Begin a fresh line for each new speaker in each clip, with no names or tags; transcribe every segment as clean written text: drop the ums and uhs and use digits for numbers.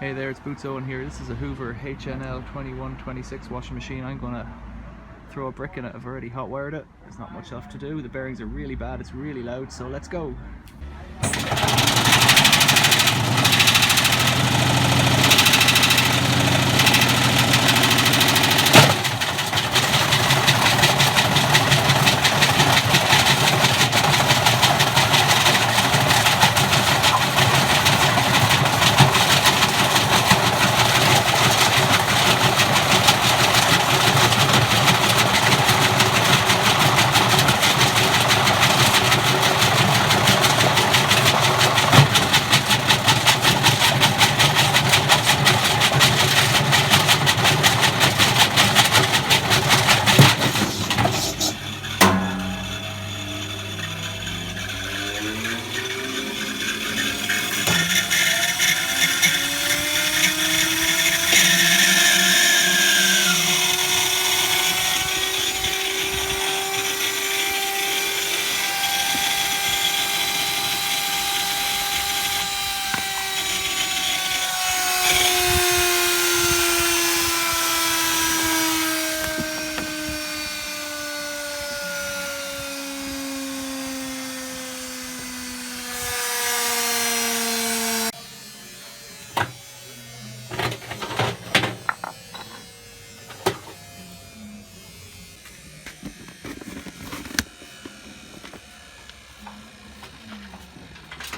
Hey there, it's Boots Owen here. This is a Hoover HNL2126 washing machine. I'm gonna throw a brick in it. I've already hot wired it. There's not much left to do. The bearings are really bad, it's really loud, so let's go.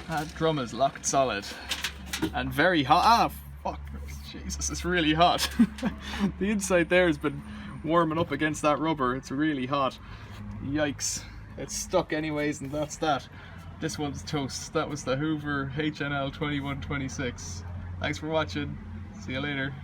That drum is locked solid and very hot. Ah, fuck, Jesus, it's really hot. The inside there has been warming up against that rubber. It's really hot. Yikes. It's stuck anyways, and that's that. This one's toast. That was the Hoover HNL2126. Thanks for watching. See you later.